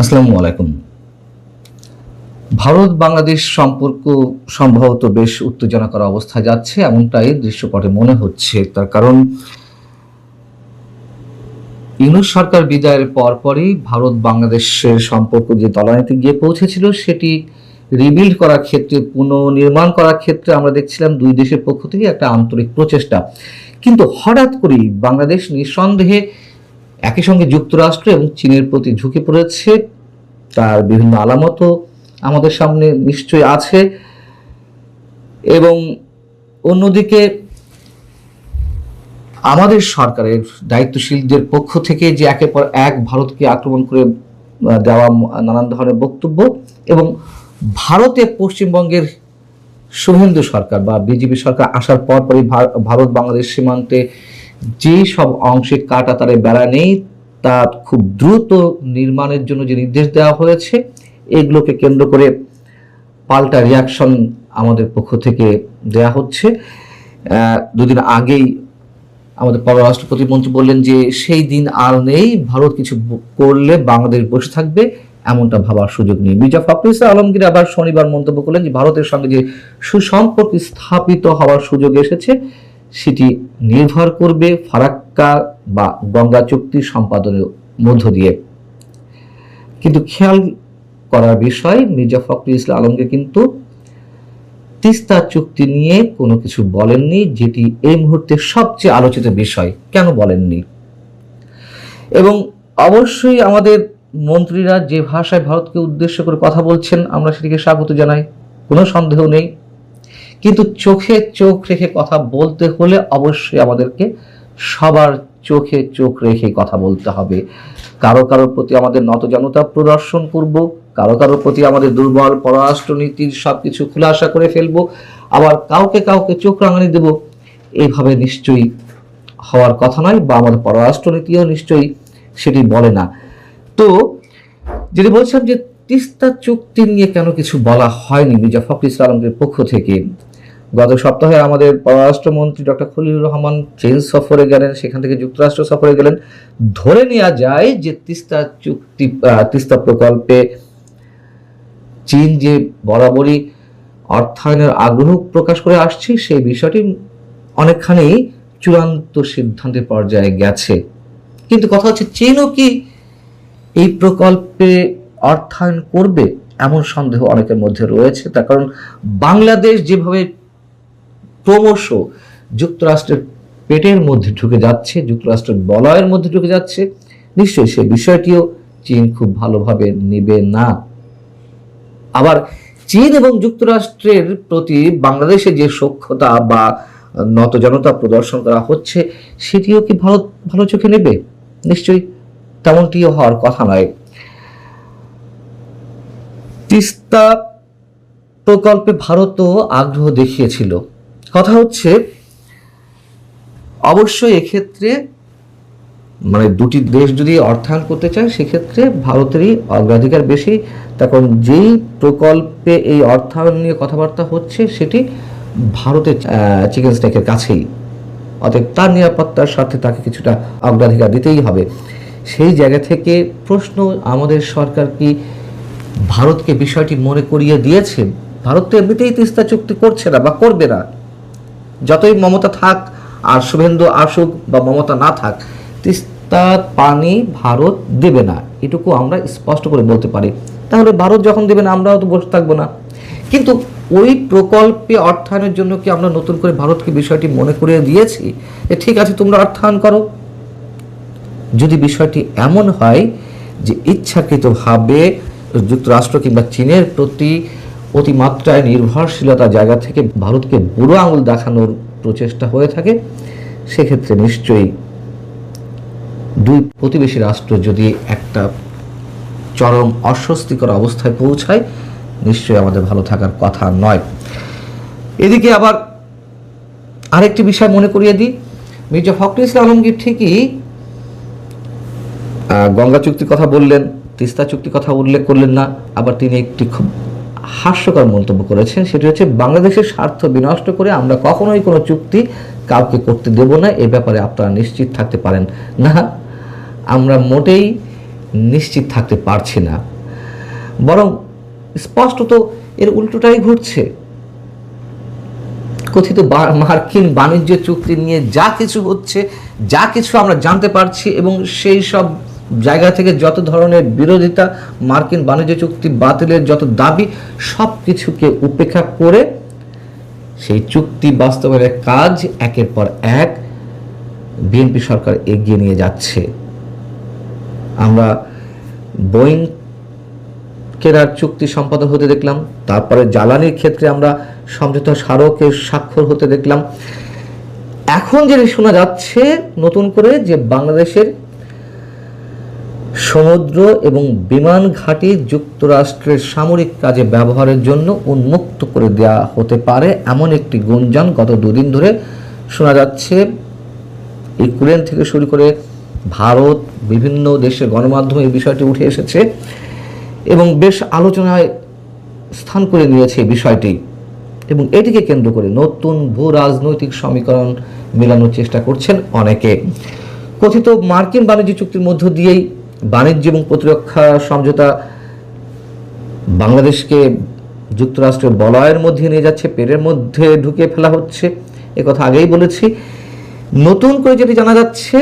আসসালামু আলাইকুম। ভারত বাংলাদেশ সম্পর্ক সম্ভবত বেশ উত্তেজনাকর অবস্থায় যাচ্ছে, এমনটাই দৃশ্যপটে মনে হচ্ছে। তার কারণ ইউনূস সরকার বিদায়ের পরপরই ভারত বাংলাদেশের সম্পর্ক যে তলানিতে গিয়ে পৌঁছেছিল সেটি রিবিল্ড করার ক্ষেত্রে, পুনর্নির্মাণ করার ক্ষেত্রে আমরা দেখছিলাম দুই দেশের পক্ষ থেকে একটা আন্তরিক প্রচেষ্টা। কিন্তু হঠাৎ করেই বাংলাদেশ নিঃসন্দেহে একই সঙ্গে যুক্তরাষ্ট্র এবং চীনের প্রতি ঝুঁকে পড়েছে। তার বিভিন্ন আলামতও আমাদের সামনে নিশ্চয়ই আছে। এবং অন্যদিকে আমাদের সরকারের দায়িত্বশীলদের পক্ষ থেকে যে একের পর এক ভারতকে আক্রমণ করে দেওয়া নানান ধরনের বক্তব্য, এবং ভারতে পশ্চিমবঙ্গের শুভেন্দু সরকার বা বিজেপি সরকার আসার পরপরই ভারত বাংলাদেশ সীমান্তে যে সব অংশে কাঁটাতারে বেড়া নেই তা খুব দ্রুত নির্মাণের জন্য যে নির্দেশ দেওয়া হয়েছে, এগুলোকে কেন্দ্র করে পাল্টা রিয়াকশন আমাদের পক্ষ থেকে দেয়া হচ্ছে। দুদিন আগেই আমাদের পররাষ্ট্র প্রতিমন্ত্রী বললেন যে সেই দিন আর নেই, ভারত কিছু করলে বাংলাদেশ বসে থাকবে, এমনটা ভাবার সুযোগ নেই। মির্জা ফখরুল ইসলাম আলমগীর আবার শনিবার মন্তব্য করলেন যে ভারতের সঙ্গে যে সুসম্পর্ক স্থাপিত হওয়ার সুযোগ এসেছে সেটি নির্ভর করবে ফারাক্কা বা গঙ্গা চুক্তি সম্পাদনের মধ্য দিয়ে। কিন্তু খেয়াল করার বিষয়, মির্জা ফখরুল ইসলাম আলমগীর কিন্তু তিস্তা চুক্তি নিয়ে কোনো কিছু বলেননি, যেটি এই মুহূর্তে সবচেয়ে আলোচিত বিষয়। কেন বলেননি? এবং অবশ্যই আমাদের মন্ত্রীরা যে ভাষায় ভারতকে উদ্দেশ্য করে কথা বলছেন আমরা সেটিকে স্বাগত জানাই, কোনো সন্দেহ নেই। কিন্তু চোখে চোখ রেখে কথা বলতে হলে অবশ্যই আমাদেরকে সবার চোখে চোখ রেখে কথা বলতে হবে। কারো কারোর প্রতি আমাদের নতজানতা প্রদর্শন করব, কারো কারোর প্রতি আমাদের দুর্বল পররাষ্ট্রনীতির সবকিছু খুলাসা করে ফেলবো, আবার কাউকে কাউকে চোখ রাঙানি দেব, এইভাবে নিশ্চয়ই হওয়ার কথা নয়, বা আমাদের পররাষ্ট্রনীতিও নিশ্চয়ই সেটি বলে না। তো যেটি বলছিলাম যে তিস্তা চুক্তি নিয়ে কেন কিছু বলা হয়নি মির্জা ফখরুল ইসলাম আলমগীরের পক্ষ থেকে। গত সপ্তাহে আমাদের পররাষ্ট্রমন্ত্রী ডক্টর খলিলুর রহমান চীন সফরে গেলেন, সেখান থেকে যুক্তরাষ্ট্র সফরে গেলেন। ধরে নেওয়া যায় যে তিস্তা প্রকল্পে চীন যে বরাবরই অর্থায়নের আগ্রহ প্রকাশ করে আসছে সেই বিষয়টি অনেকখানি চূড়ান্ত সিদ্ধান্তের পর্যায়ে গেছে। কিন্তু কথা হচ্ছে চীনও কি এই প্রকল্পে অর্থায়ন করবে, এমন সন্দেহ অনেকের মধ্যে রয়েছে। তার কারণ বাংলাদেশ যেভাবে ক্রমশ যুক্তরাষ্ট্রের পেটের মধ্যে ঢুকে যাচ্ছে, যুক্তরাষ্ট্রের বলয়ের মধ্যে ঢুকে যাচ্ছে, নিশ্চয়ই সেই বিষয়টিও চীন খুব ভালোভাবে নেবে না। আবার চীন এবং যুক্তরাষ্ট্রের প্রতি বাংলাদেশে যে সখ্যতা বা নতজনতা প্রদর্শন করা হচ্ছে সেটিও কি ভারত ভালো চোখে নেবে? নিশ্চয়ই তেমনটিও হওয়ার কথা নয়। তিস্তা প্রকল্পে ভারতও আগ্রহ দেখিয়েছিল। কথা হচ্ছে অবশ্যই এক্ষেত্রে মানে দুটি দেশ যদি অর্থায়ন করতে চায় সেক্ষেত্রে ভারতেরই অগ্রাধিকার বেশি। তখন যেই প্রকল্পে এই অর্থায়ন নিয়ে কথাবার্তা হচ্ছে সেটি ভারতের চিকেন স্টেকের কাছেই, অতএব তার নিরাপত্তার স্বার্থে তাকে কিছুটা অগ্রাধিকার দিতেই হবে। সেই জায়গা থেকে প্রশ্ন, আমাদের সরকার কি ভারতকে বিষয়টি মনে করিয়ে দিয়েছে? ভারত তো এমনিতেই তিস্তা চুক্তি করছে না বা করবে না, যতই মমতা থাক আর শুভেন্দু আসুক বা মমতা না থাক, তিস্তার পানি ভারত দেবে না, এটুকু আমরা স্পষ্ট করে বলতে পারি। তাহলে ভারত যখন দেবে না আমরাও তো বসে থাকবো না। কিন্তু ওই প্রকল্পে অর্থায়নের জন্য কি আমরা নতুন করে ভারতকে বিষয়টি মনে করিয়ে দিয়েছি যে ঠিক আছে তোমরা অর্থায়ন করো? যদি বিষয়টি এমন হয় যে ইচ্ছাকৃতভাবে যুক্তরাষ্ট্র কিংবা চীনের প্রতি অতিমাত্রায় নির্ভরশীলতার জায়গা থেকে ভারতকে বুড়ো আঙুল দেখানোর প্রচেষ্টা হয়ে থাকে, সেক্ষেত্রে নিশ্চয়ই দুই প্রতিবেশী রাষ্ট্র যদি একটা চরম অস্বস্তিকর অবস্থায় পৌঁছায়, নিশ্চয়ই আমাদের ভালো থাকার কথা নয়। এদিকে আবার আরেকটি বিষয় মনে করিয়ে দিই, মির্জা ফখরুল ইসলাম আলমগীর ঠিকই গঙ্গা চুক্তির কথা বললেন, তিস্তা চুক্তির কথা উল্লেখ করলেন না। আবার তিনি একটি খুব হাস্যকর মন্তব্য করেছেন, সেটি হচ্ছে বাংলাদেশের স্বার্থ বিনষ্ট করে আমরা কখনোই কোনো চুক্তি কাউকে করতে দেব না, এ ব্যাপারে আপনারা নিশ্চিত থাকতে পারেন। না, আমরা মোটেই নিশ্চিত থাকতে পারছি না। বরং স্পষ্টত এর উল্টোটাই ঘটছে। কথিত মার্কিন বাণিজ্য চুক্তি নিয়ে যা কিছু হচ্ছে, যা কিছু আমরা জানতে পারছি, এবং সেই সব জায়গা থেকে যত ধরনের বিরোধিতা, মার্কিন বাণিজ্য চুক্তি বাতিলের যত দাবি, সব কিছুকে উপেক্ষা করে সেই চুক্তি বাস্তবায়নের কাজ একের পর এক বিএনপি সরকার এগিয়ে নিয়ে যাচ্ছে। আমরা বোয়িং কেনার চুক্তি সম্পাদন হতে দেখলাম, তারপরে জ্বালানির ক্ষেত্রে আমরা সমঝোতা স্মারকের স্বাক্ষর হতে দেখলাম। এখন যেটা শোনা যাচ্ছে নতুন করে যে বাংলাদেশের সমুদ্র এবং বিমান ঘাঁটি যুক্তরাষ্ট্রের সামরিক কাজে ব্যবহারের জন্য উন্মুক্ত করে দেওয়া হতে পারে, এমন একটি গুঞ্জন গত দুদিন ধরে শোনা যাচ্ছে। ইউক্রেন থেকে শুরু করে ভারত, বিভিন্ন দেশের গণমাধ্যমে এই বিষয়টি উঠে এসেছে এবং বেশ আলোচনায় স্থান করে নিয়েছে এই বিষয়টি, এবং এটিকে কেন্দ্র করে নতুন ভূ রাজনৈতিক সমীকরণ মেলানোর চেষ্টা করছেন অনেকে। কথিত মার্কিন বাণিজ্য চুক্তির মধ্য দিয়েই বাণিজ্য এবং প্রতিরক্ষা সমঝোতা বাংলাদেশকে যুক্তরাষ্ট্রের বলয়ের মধ্যে নিয়ে যাচ্ছে, পেরের মধ্যে ঢুকিয়ে ফেলা হচ্ছে, একথা আগেই বলেছি। নতুন করে যেটি জানা যাচ্ছে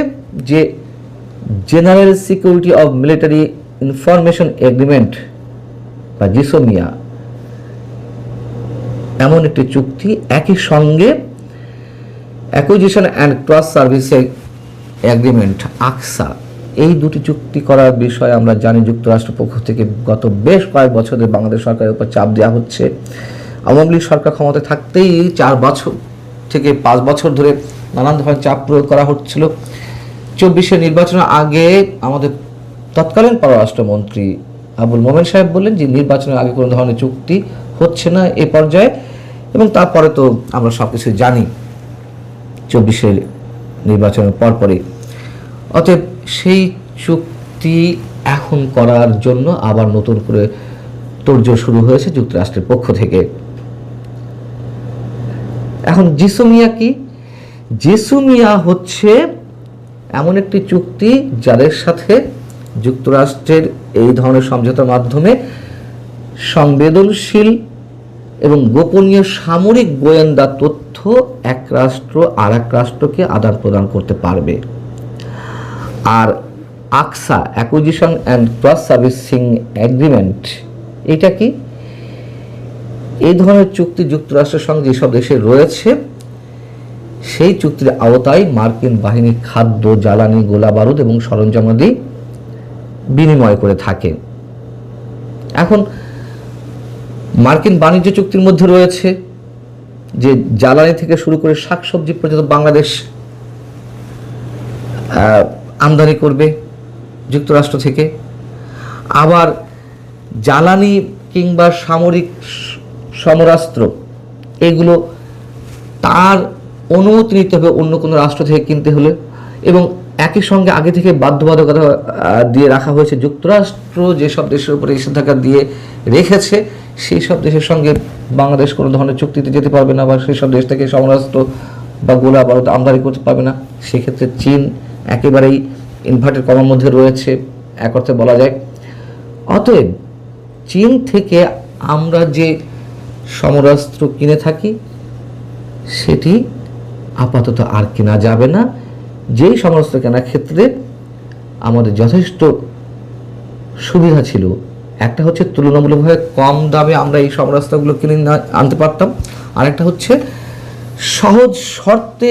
যে general security of military information agreement বা জিসোমিয়া এমন একটি চুক্তি, একই সঙ্গে acquisition and cross service agreement ACSA, এই দুটি চুক্তি করার বিষয়ে আমরা জানি যুক্তরাষ্ট্রের পক্ষ থেকে গত বেশ কয়েক বছর ধরে বাংলাদেশ সরকারের উপর চাপ দেওয়া হচ্ছে। আওয়ামী লীগ সরকার ক্ষমতায় থাকতেই 4 বছর থেকে 5 বছর ধরে নানান ধরনের চাপ প্রয়োগ করা হচ্ছিল। 24-এর নির্বাচনের আগে আমাদের তৎকালীন পররাষ্ট্রমন্ত্রী আবুল মোমেন সাহেব বললেন যে নির্বাচনের আগে কোনো ধরনের চুক্তি হচ্ছে না এই পর্যায়ে, এবং তারপরে তো আমরা সব কিছু জানি 24-এর নির্বাচনের পরপরই। অতএব সেই চুক্তি এখন করার জন্য আবার নতুন করে তোড়জোড় শুরু হয়েছে যুক্তরাষ্ট্রের পক্ষ থেকে। এখন জিসোমিয়া কি? জিসোমিয়া হচ্ছে এমন একটি চুক্তি যাদের সাথে যুক্তরাষ্ট্রের এই ধরনের সমঝোতার মাধ্যমে সংবেদনশীল এবং গোপনীয় সামরিক গোয়েন্দা তথ্য এক রাষ্ট্র আর এক রাষ্ট্রকে আদান প্রদান করতে পারবে। আর ACSA, acquisition and cross servicing agreement, এটা কি? এই ধরনের চুক্তি যুক্তরাষ্ট্রের সঙ্গে যেসব দেশে রয়েছে সেই চুক্তির আওতায় মার্কিন বাহিনী খাদ্য, জ্বালানি, গোলাবারুদ এবং সরঞ্জামাদি বিনিময় করে থাকে। এখন মার্কিন বাণিজ্য চুক্তির মধ্যে রয়েছে যে জ্বালানি থেকে শুরু করে শাকসবজি পর্যন্ত বাংলাদেশ আমদানি করবে যুক্তরাষ্ট্র থেকে। আবার জ্বালানি কিংবা সামরিক সমরাস্ত্র এগুলো তার অনুমতি নিতে হবে অন্য কোনো রাষ্ট্র থেকে কিনতে হলে, এবং একই সঙ্গে আগে থেকে বাধ্যবাধকতা দিয়ে রাখা হয়েছে যুক্তরাষ্ট্র যেসব দেশের উপরে নিষেধাজ্ঞা দিয়ে রেখেছে সেই সব দেশের সঙ্গে বাংলাদেশ কোনো ধরনের চুক্তিতে যেতে পারবে না, বা সেই সব দেশ থেকে সমরাস্ত্র বা গোলা বারুদ আমদানি করতে পারবে না। সেক্ষেত্রে চীন একেবারেই ইনভার্টেড কমার মধ্যে রয়েছে এক অর্থে বলা যায়। অতএব চীন থেকে আমরা যে সমরাস্ত্র কিনে থাকি সেটি আপাতত আর কেনা যাবে না। যেই সমরাস্ত্র কেনার ক্ষেত্রে আমাদের যথেষ্ট সুবিধা ছিল, একটা হচ্ছে তুলনামূলকভাবে কম দামে আমরা এই সমরাস্ত্রগুলো কিনে আনতে পারতাম, আর একটা হচ্ছে সহজ শর্তে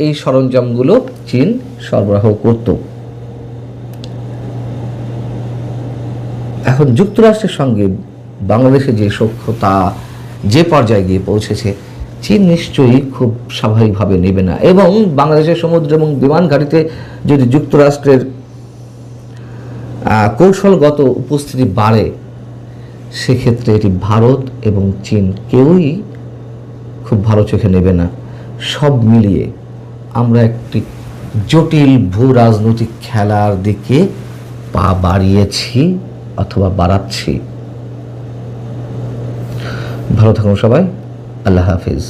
এই সরঞ্জামগুলো চীন সরবরাহ করত। এখন যুক্তরাষ্ট্রের সঙ্গে বাংলাদেশে যে সখ্যতা যে পর্যায়ে গিয়ে পৌঁছেছে, চীন নিশ্চয়ই খুব স্বাভাবিকভাবে নেবে না, এবং বাংলাদেশের সমুদ্র এবং বিমান ঘাঁটিতে যদি যুক্তরাষ্ট্রের কৌশলগত উপস্থিতি বাড়ে সেক্ষেত্রে এটি ভারত এবং চীন কেউই খুব ভালো চোখে নেবে না। সব মিলিয়ে আমরা একটি জটিল ভূ রাজনৈতিক খেলার দিকে পা বাড়িয়েছি অথবা বাড়াচ্ছি। ভালো থাকুন সবাই, আল্লাহ হাফিজ।